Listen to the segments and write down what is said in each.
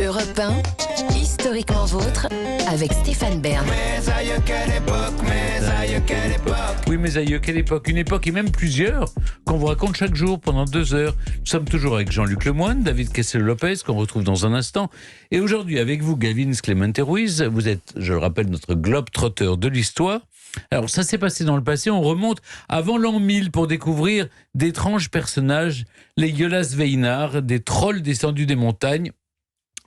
Europe 1, historiquement vôtre, avec Stéphane Bern. Mes aïeux, quelle époque, mes aïeux, quelle époque. Oui, mes aïeux, quelle époque. Une époque et même plusieurs qu'on vous raconte chaque jour pendant 2 heures. Nous sommes toujours avec Jean-Luc Lemoyne, David Kessel-Lopez, qu'on retrouve dans un instant. Et aujourd'hui, avec vous, Gavin Clemente-Ruiz, vous êtes, je le rappelle, notre globe-trotteur de l'histoire. Alors, ça s'est passé dans le passé. On remonte avant l'an 1000 pour découvrir d'étranges personnages, les Jólasveinar, des trolls descendus des montagnes.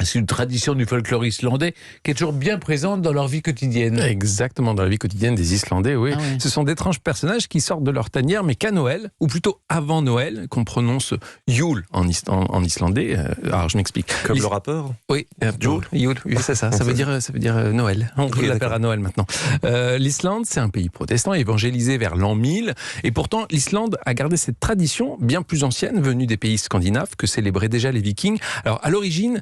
C'est une tradition du folklore islandais qui est toujours bien présente dans leur vie quotidienne. Exactement, dans la vie quotidienne des Islandais, oui. Ah oui. Ce sont d'étranges personnages qui sortent de leur tanière, mais qu'à Noël, ou plutôt avant Noël, qu'on prononce Jul en islandais. Alors, je m'explique. Comme le rappeur. Oui, Jul, oui, c'est ça. Ça veut dire Noël. On l'appellera Noël maintenant. L'Islande, c'est un pays protestant évangélisé vers l'an 1000. Et pourtant, l'Islande a gardé cette tradition bien plus ancienne, venue des pays scandinaves, que célébraient déjà les Vikings. Alors, à l'origine,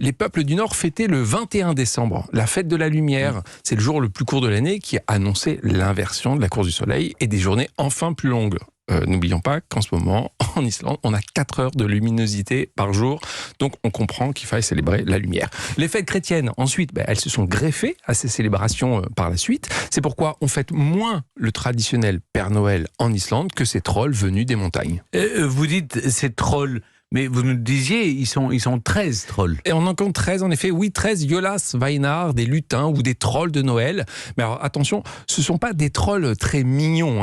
les peuples du Nord fêtaient le 21 décembre, la fête de la lumière. C'est le jour le plus court de l'année qui a annoncé l'inversion de la course du soleil et des journées enfin plus longues. N'oublions pas qu'en ce moment, en Islande, on a 4 heures de luminosité par jour. Donc, on comprend qu'il faille célébrer la lumière. Les fêtes chrétiennes, ensuite, elles se sont greffées à ces célébrations par la suite. C'est pourquoi on fête moins le traditionnel Père Noël en Islande que ces trolls venus des montagnes. Vous dites ces trolls, mais vous nous disiez, ils sont 13 trolls. Et on en compte 13, en effet. Oui, 13 Jólasveinar, des lutins ou des trolls de Noël. Mais alors, attention, ce ne sont pas des trolls très mignons,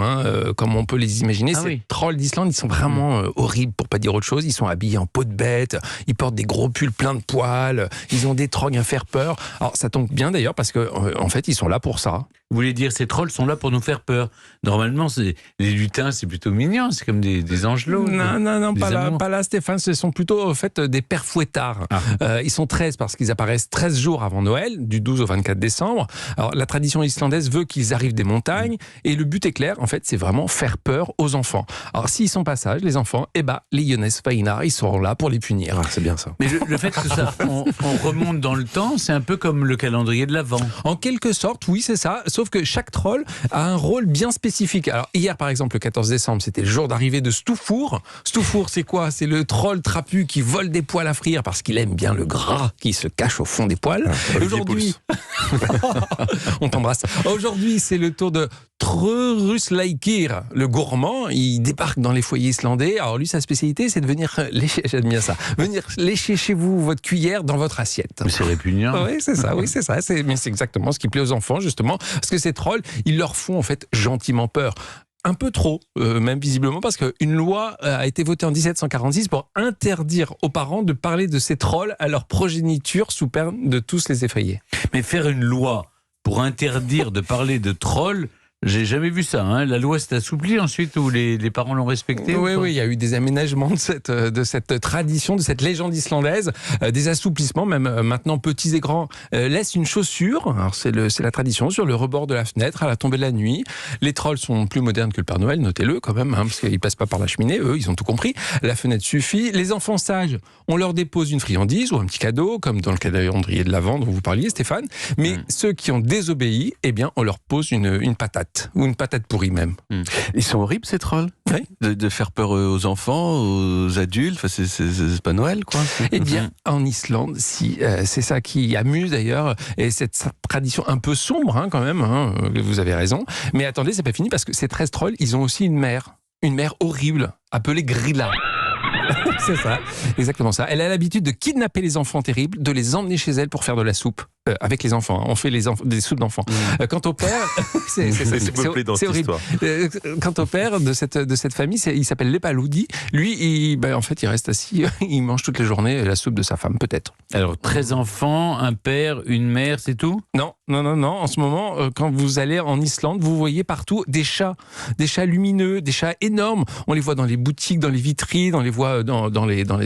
comme on peut les imaginer. Ah Ces oui. trolls d'Islande, ils sont vraiment horribles, pour pas dire autre chose. Ils sont habillés en peau de bête, ils portent des gros pulls pleins de poils, ils ont des trognes à faire peur. Alors, ça tombe bien d'ailleurs, parce qu'en fait, ils sont là pour ça. Vous voulez dire, ces trolls sont là pour nous faire peur. Normalement, les lutins, c'est plutôt mignon, c'est comme des angelots. Non, des amours. pas là, Stéphane. Ce sont plutôt, en fait, des pères fouettards. Ils sont 13 parce qu'ils apparaissent 13 jours avant Noël, du 12 au 24 décembre. Alors, la tradition islandaise veut qu'ils arrivent des montagnes, et le but est clair, en fait, c'est vraiment faire peur aux enfants. Alors, s'ils sont pas sages, les enfants, les Jólasveinar, ils seront là pour les punir. C'est bien ça. Mais le fait que ça, on remonte dans le temps, c'est un peu comme le calendrier de l'Avent. En quelque sorte, oui, c'est ça. Sauf que chaque troll a un rôle bien spécifique. Alors, hier, par exemple, le 14 décembre, c'était le jour d'arrivée de Stufur. Stufur, c'est quoi? C'est le troll trapu qui vole des poils à frire parce qu'il aime bien le gras qui se cache au fond des poils. Aujourd'hui, on t'embrasse. Aujourd'hui, c'est le tour de Trurusleikir, le gourmand. Il débarque dans les foyers islandais. Alors lui, sa spécialité, c'est de venir lécher, j'aime bien ça, venir lécher chez vous votre cuillère dans votre assiette. Mais c'est répugnant. Oui, c'est ça. Mais c'est exactement ce qui plaît aux enfants, justement, parce que ces trolls, ils leur font en fait gentiment peur. Un peu trop, même visiblement, parce qu'une loi a été votée en 1746 pour interdire aux parents de parler de ces trolls à leur progéniture sous peine de tous les effrayer. Mais faire une loi pour interdire de parler de trolls, j'ai jamais vu ça. La loi s'est assouplie ensuite ou les parents l'ont respectée? Oui, il y a eu des aménagements de cette tradition, de cette légende islandaise, des assouplissements, même maintenant petits et grands laissent une chaussure, alors c'est la tradition, sur le rebord de la fenêtre à la tombée de la nuit. Les trolls sont plus modernes que le Père Noël, notez-le quand même, parce qu'ils passent pas par la cheminée, eux, ils ont tout compris. La fenêtre suffit. Les enfants sages, on leur dépose une friandise ou un petit cadeau, comme dans le calendrier de l'Avent dont vous parliez, Stéphane. Mais ceux qui ont désobéi, on leur pose une patate. Ou une patate pourrie même. Ils sont horribles ces trolls. Oui. De faire peur aux enfants, aux adultes. Enfin, c'est pas Noël, quoi. Eh bien, en Islande, c'est ça qui amuse d'ailleurs, et cette tradition un peu sombre quand même, vous avez raison. Mais attendez, c'est pas fini, parce que ces 13 trolls, ils ont aussi une mère horrible, appelée Grilla. C'est ça, exactement ça. Elle a l'habitude de kidnapper les enfants terribles, de les emmener chez elle pour faire de la soupe. Avec les enfants, on fait des soupes d'enfants. Quant au père, c'est horrible. Quant au père de cette famille, il s'appelle Lepaloudi. Lui, en fait, il reste assis, il mange toute la journée la soupe de sa femme, peut-être. Alors, 13 enfants, un père, une mère, c'est tout? Non. En ce moment, quand vous allez en Islande, vous voyez partout des chats lumineux, des chats énormes. On les voit dans les boutiques, dans les vitrines, on les voit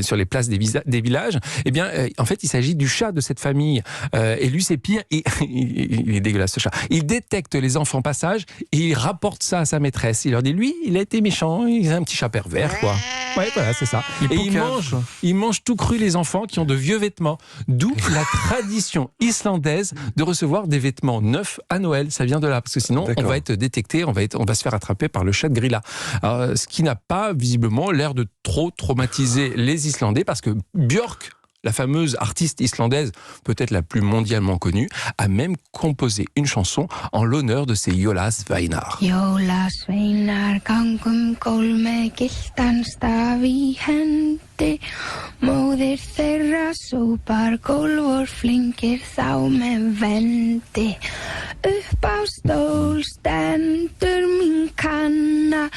sur les places des villages. Eh bien, en fait, il s'agit du chat de cette famille. Et lui, c'est pire, il est dégueulasse ce chat. Il détecte les enfants passage et il rapporte ça à sa maîtresse. Il leur dit, lui, il a été méchant, il est un petit chat pervers, quoi. Ouais, voilà, c'est ça. Et il mange tout cru les enfants qui ont de vieux vêtements. D'où la tradition islandaise de recevoir des vêtements neufs à Noël. Ça vient de là, parce que sinon, on va être détecté, on va se faire attraper par le chat de Grilla. Alors, ce qui n'a pas, visiblement, l'air de trop traumatiser les Islandais, parce que Björk, la fameuse artiste islandaise, peut-être la plus mondialement connue, a même composé une chanson en l'honneur de ses jólasveinar. Jólasveinar gangum gól með gylltan staf í hendi. Móðir þeirra sópar gólf og flengir þá með vendi. Upp á stól stendur mín kanna.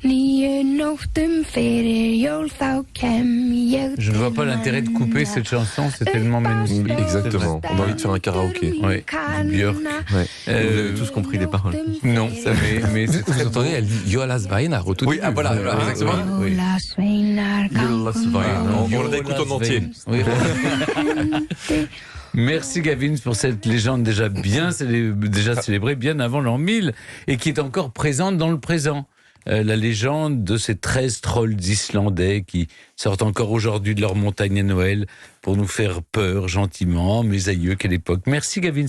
9 nóttum fyrir jól þá kem ég. Je ne vois pas l'intérêt de couper cette chanson, c'est tellement magnifique. Exactement, on a envie de faire un karaoké. Oui, Björk. Ouais. Vous avez tous compris les paroles. Non, mais c'est Vous entendez, elle dit jólasveinar au tout Oui, début. ah, voilà, exactement. Oui. Jólasveinar gangum On le réécoute en entier. Oui. Merci Gavin pour cette légende déjà déjà célébrée bien avant l'an 1000 et qui est encore présente dans le présent. La légende de ces 13 trolls islandais qui sortent encore aujourd'hui de leur montagne à Noël pour nous faire peur gentiment. Mes aïeux, quelle époque. Merci Gavin.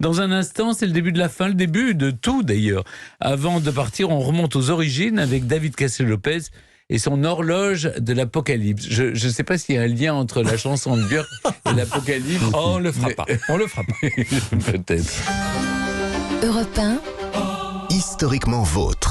Dans un instant, c'est le début de la fin, le début de tout d'ailleurs. Avant de partir, on remonte aux origines avec David Cassel-Lopez et son horloge de l'Apocalypse. Je ne sais pas s'il y a un lien entre la chanson de Björk et l'Apocalypse. Oh, on le fera pas. On le fera pas. Peut-être. Europe 1, Historiquement vôtre.